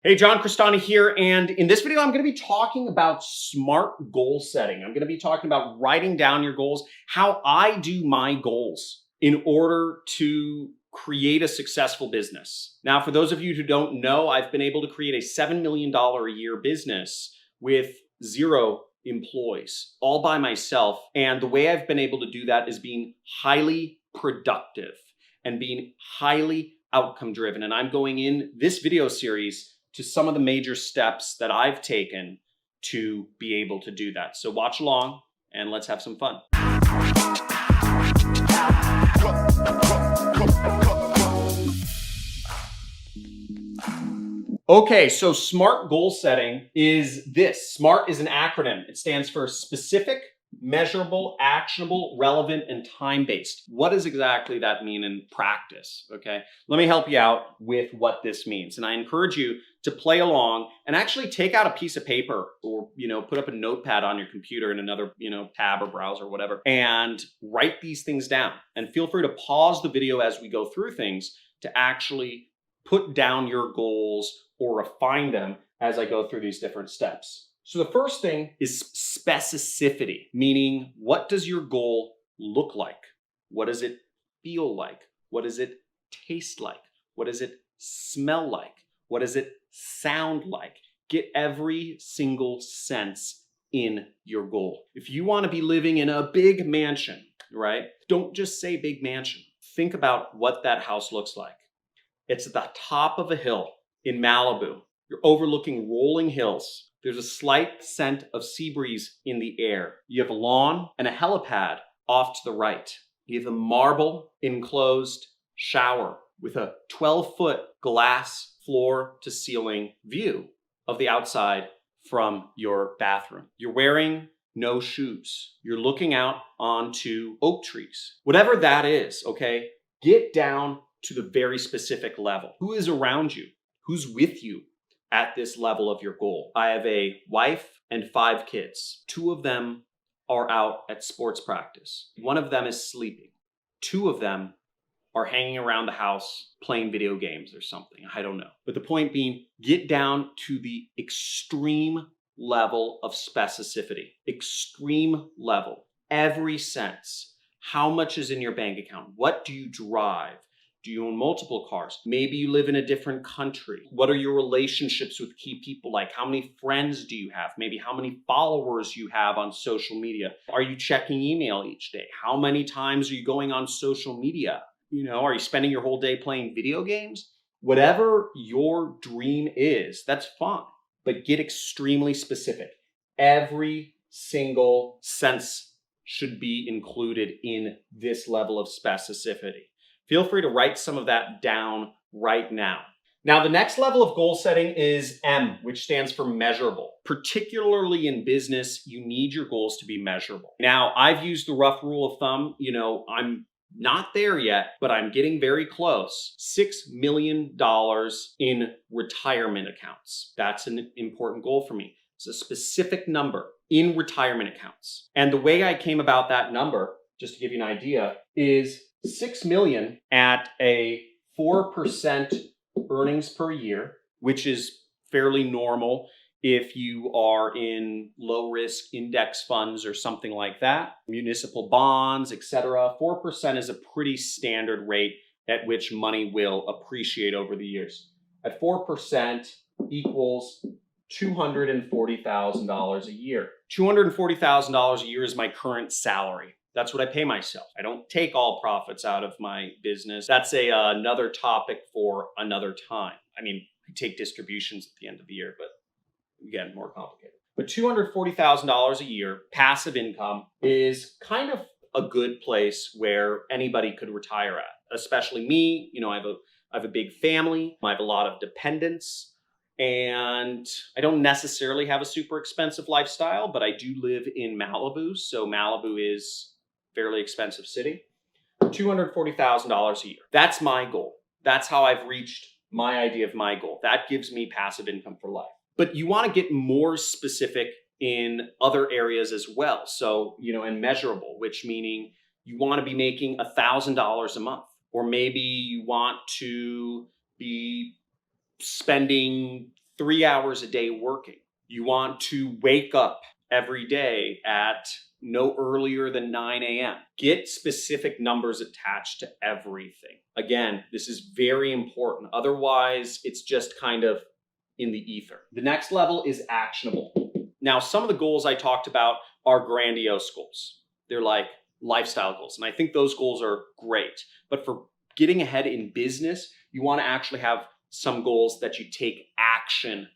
Hey, John Crestani here, and in this video, I'm going to be talking about SMART goal setting. I'm going to be talking about writing down your goals, how I do my goals in order to create a successful business. Now, for those of you who don't know, I've been able to create a $7 million a year business with 0 employees, all by myself. And the way I've been able to do that is being highly productive and being highly outcome driven. And I'm going in this video series to some of the major steps that I've taken to be able to do that. So watch along and let's have some fun. Okay, so SMART goal setting is this. SMART is an acronym. It stands for specific, measurable, actionable, relevant, and time-based. What does exactly that mean in practice? Okay, let me help you out with what this means. And I encourage you to play along and actually take out a piece of paper or, put up a notepad on your computer in another, tab or browser or whatever, and write these things down. And feel free to pause the video as we go through things to actually put down your goals or refine them as I go through these different steps. So the first thing is specificity, meaning what does your goal look like? What does it feel like? What does it taste like? What does it smell like? What does it sound like? Get every single sense in your goal. If you want to be living in a big mansion, right? Don't just say big mansion. Think about what that house looks like. It's at the top of a hill in Malibu. You're overlooking rolling hills. There's a slight scent of sea breeze in the air. You have a lawn and a helipad off to the right. You have a marble enclosed shower with a 12-foot glass floor to ceiling view of the outside from your bathroom. You're wearing no shoes. You're looking out onto oak trees. Whatever that is, okay, get down to the very specific level. Who is around you? Who's with you at this level of your goal? I have a wife and 5 kids. 2 of them are out at sports practice. 1 of them is sleeping. 2 of them are hanging around the house playing video games or something. I don't know. But the point being, get down to the extreme level of specificity. Extreme level. Every sense. How much is in your bank account? What do you drive? Do you own multiple cars? Maybe you live in a different country. What are your relationships with key people like? How many friends do you have? Maybe how many followers you have on social media? Are you checking email each day? How many times are you going on social media? Are you spending your whole day playing video games? Whatever your dream is, that's fine, but get extremely specific. Every single sense should be included in this level of specificity. Feel free to write some of that down right now. Now, the next level of goal setting is M, which stands for measurable. Particularly in business, you need your goals to be measurable. Now, I've used the rough rule of thumb. I'm not there yet, but I'm getting very close. $6 million in retirement accounts. That's an important goal for me. It's a specific number in retirement accounts. And the way I came about that number, just to give you an idea, is 6 million at a 4% earnings per year, which is fairly normal if you are in low risk index funds or something like that, municipal bonds, etc. 4% is a pretty standard rate at which money will appreciate over the years. At 4% equals $240,000 a year. $240,000 a year is my current salary. That's what I pay myself. I don't take all profits out of my business. That's another topic for another time. I take distributions at the end of the year, but again, more complicated. But $240,000 a year, passive income, is kind of a good place where anybody could retire at, especially me. I have a big family. I have a lot of dependents. And I don't necessarily have a super expensive lifestyle, but I do live in Malibu. So Malibu is fairly expensive city. $240,000 a year. That's my goal. That's how I've reached my idea of my goal. That gives me passive income for life. But you want to get more specific in other areas as well. So, and measurable, which meaning you want to be making $1,000 a month, or maybe you want to be spending 3 hours a day working. You want to wake up every day at no earlier than 9 a.m. Get specific numbers attached to everything. Again, this is very important. Otherwise, it's just kind of in the ether. The next level is actionable. Now, some of the goals I talked about are grandiose goals. They're like lifestyle goals. And I think those goals are great. But for getting ahead in business, you want to actually have some goals that you take action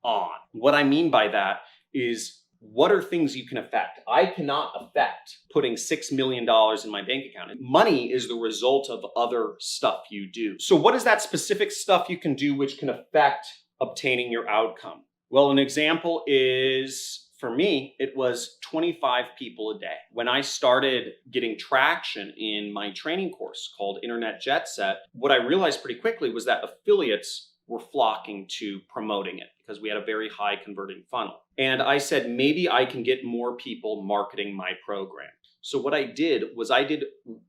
on. What I mean by that is, what are things you can affect? I cannot affect putting $6 million in my bank account. Money is the result of other stuff you do. So what is that specific stuff you can do which can affect obtaining your outcome? Well, an example is, for me, it was 25 people a day. When I started getting traction in my training course called Internet Jet Set, what I realized pretty quickly was that affiliates were flocking to promoting it because we had a very high converting funnel. And I said, maybe I can get more people marketing my program. So what I did was I did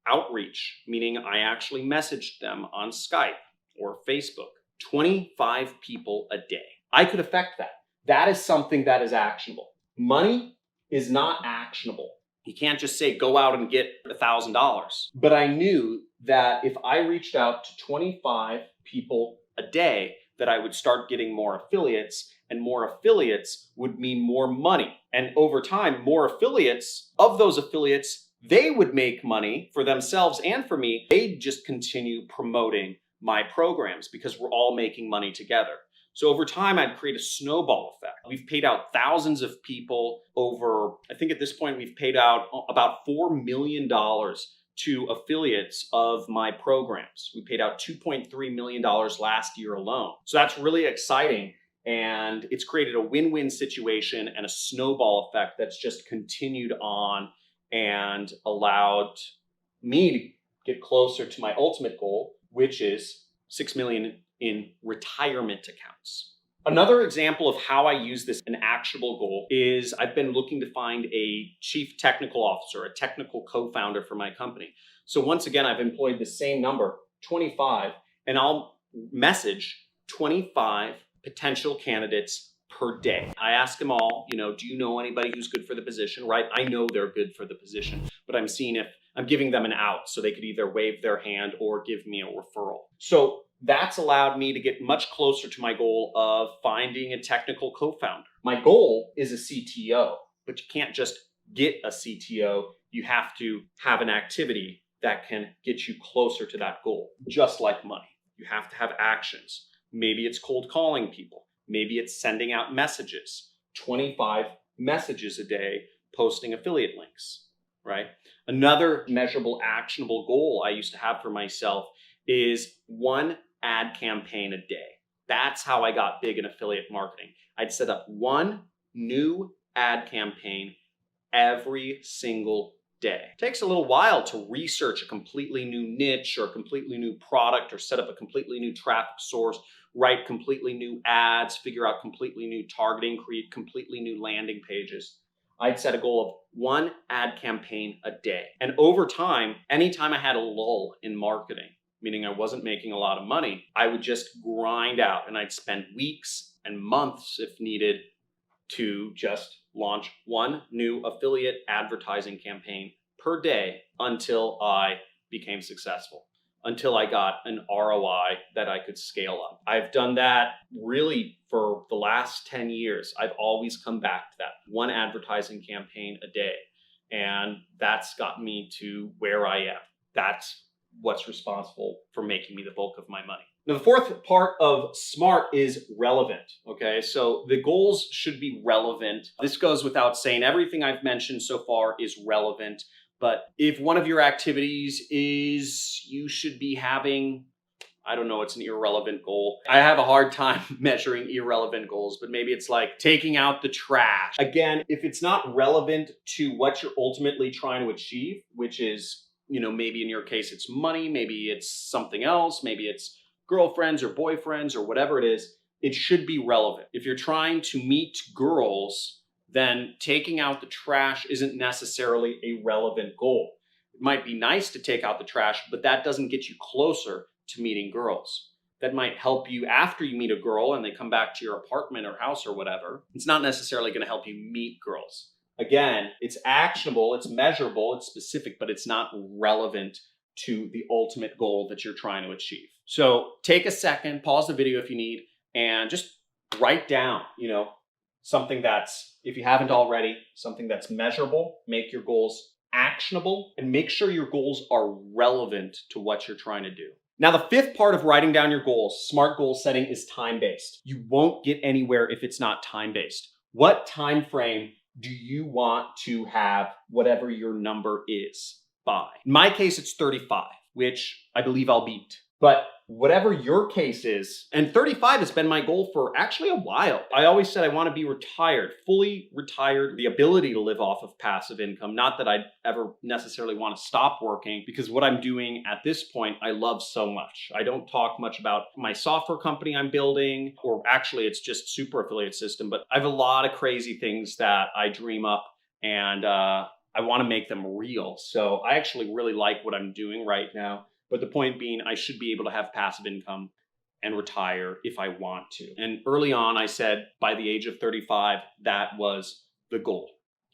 outreach, meaning I actually messaged them on Skype or Facebook, 25 people a day. I could affect that. That is something that is actionable. Money is not actionable. You can't just say, go out and get $1,000. But I knew that if I reached out to 25 people a day, that I would start getting more affiliates, and more affiliates would mean more money. And over time, more affiliates, of those affiliates, they would make money for themselves and for me. They'd just continue promoting my programs because we're all making money together. So over time, I'd create a snowball effect. We've paid out thousands of people over, I think at this point, we've paid out about $4 million to affiliates of my programs. We paid out $2.3 million last year alone. So that's really exciting. And it's created a win-win situation and a snowball effect that's just continued on and allowed me to get closer to my ultimate goal, which is 6 million in retirement accounts. Another example of how I use this, an actionable goal, is I've been looking to find a chief technical officer, a technical co-founder for my company. So once again, I've employed the same number, 25, and I'll message 25 potential candidates per day. I ask them all, do you know anybody who's good for the position, right? I know they're good for the position, but I'm seeing if I'm giving them an out so they could either wave their hand or give me a referral. So that's allowed me to get much closer to my goal of finding a technical co-founder. My goal is a CTO, but you can't just get a CTO. You have to have an activity that can get you closer to that goal, just like money. You have to have actions. Maybe it's cold calling people. Maybe it's sending out messages, 25 messages a day, posting affiliate links, right? Another measurable, actionable goal I used to have for myself is 1 ad campaign a day. That's how I got big in affiliate marketing. I'd set up 1 new ad campaign every single day. It takes a little while to research a completely new niche or a completely new product or set up a completely new traffic source, write completely new ads, figure out completely new targeting, create completely new landing pages. I'd set a goal of 1 ad campaign a day. And over time, anytime I had a lull in marketing, meaning I wasn't making a lot of money, I would just grind out and I'd spend weeks and months if needed to just launch 1 new affiliate advertising campaign per day until I became successful, until I got an ROI that I could scale up. I've done that really for the last 10 years. I've always come back to that 1 advertising campaign a day. And that's got me to where I am. That's what's responsible for making me the bulk of my money. Now, the fourth part of SMART is relevant, okay? So the goals should be relevant. This goes without saying. Everything I've mentioned so far is relevant. But if one of your activities is you should be having, I don't know, it's an irrelevant goal. I have a hard time measuring irrelevant goals, but maybe it's like taking out the trash. Again, if it's not relevant to what you're ultimately trying to achieve, which is, maybe in your case, it's money, maybe it's something else, maybe it's girlfriends or boyfriends or whatever it is, it should be relevant. If you're trying to meet girls, then taking out the trash isn't necessarily a relevant goal. It might be nice to take out the trash, but that doesn't get you closer to meeting girls. that might help you after you meet a girl and they come back to your apartment or house or whatever. It's not necessarily going to help you meet girls. Again, it's actionable, it's measurable, it's specific, but it's not relevant to the ultimate goal that you're trying to achieve. So take a second, pause the video if you need, and just write down, something that's, if you haven't already, something that's measurable. Make your goals actionable and make sure your goals are relevant to what you're trying to do. Now, the fifth part of writing down your goals, SMART goal setting, is time-based. You won't get anywhere if it's not time-based. What time frame do you want to have whatever your number is by? In my case, it's 35, which I believe I'll beat. But whatever your case is, and 35 has been my goal for actually a while. I always said I want to be retired, fully retired, the ability to live off of passive income. Not that I'd ever necessarily want to stop working, because what I'm doing at this point, I love so much. I don't talk much about my software company I'm building, or actually it's just super affiliate system, but I have a lot of crazy things that I dream up, and I want to make them real. So I actually really like what I'm doing right now. But the point being, I should be able to have passive income and retire if I want to. And early on, I said by the age of 35, that was the goal.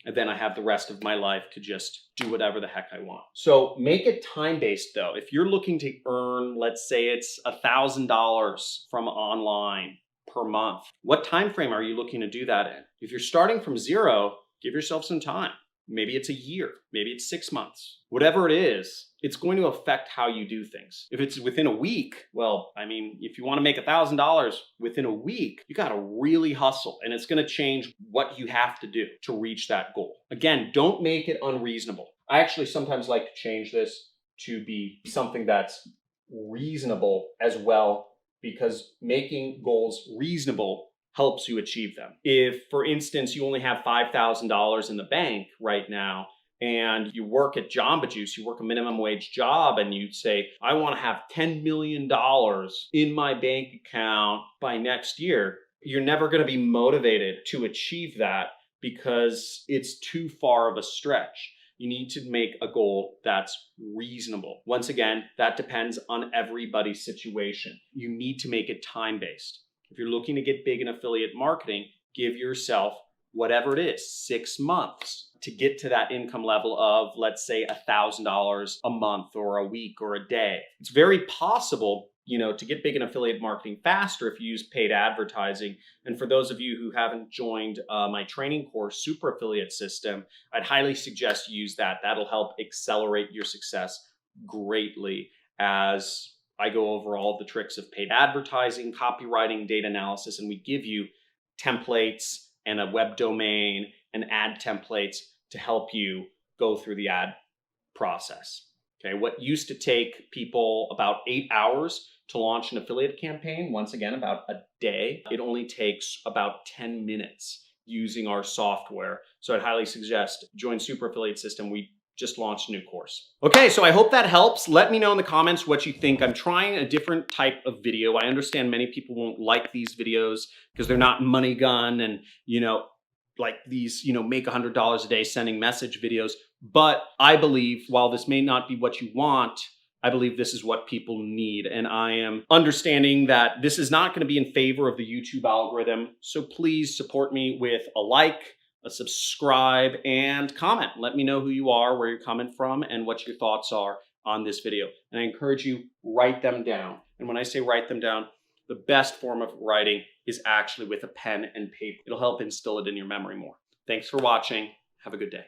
And then I have the rest of my life to just do whatever the heck I want. So make it time-based though. If you're looking to earn, let's say it's $1,000 from online per month, what time frame are you looking to do that in? If you're starting from zero, give yourself some time. Maybe it's a year, maybe it's 6 months. Whatever it is, it's going to affect how you do things. If it's within a week, well, I mean, if you want to make $1,000 within a week, you got to really hustle, and it's going to change what you have to do to reach that goal. Again, don't make it unreasonable. I actually sometimes like to change this to be something that's reasonable as well, because making goals reasonable helps you achieve them. If, for instance, you only have $5,000 in the bank right now, and you work at Jamba Juice, you work a minimum wage job, and you say, I want to have $10 million in my bank account by next year, you're never going to be motivated to achieve that because it's too far of a stretch. You need to make a goal that's reasonable. Once again, that depends on everybody's situation. You need to make it time-based. If you're looking to get big in affiliate marketing, give yourself whatever it is, 6 months to get to that income level of, let's say, $1,000 a month or a week or a day. It's very possible, to get big in affiliate marketing faster if you use paid advertising. And for those of you who haven't joined my training course, Super Affiliate System, I'd highly suggest you use that. That'll help accelerate your success greatly as I go over all the tricks of paid advertising, copywriting, data analysis, and we give you templates and a web domain and ad templates to help you go through the ad process. Okay, what used to take people about 8 hours to launch an affiliate campaign, once again, about a day, it only takes about 10 minutes using our software. So I'd highly suggest join Super Affiliate System. We just launched a new course. Okay, so I hope that helps. Let me know in the comments what you think. I'm trying a different type of video. I understand many people won't like these videos because they're not money gun and, like these, make $100 a day sending message videos. But I believe while this may not be what you want, I believe this is what people need. And I am understanding that this is not going to be in favor of the YouTube algorithm. So please support me with a like, a subscribe, and comment. Let me know who you are, where you're coming from, and what your thoughts are on this video. And I encourage you, write them down. And when I say write them down, the best form of writing is actually with a pen and paper. It'll help instill it in your memory more. Thanks for watching. Have a good day.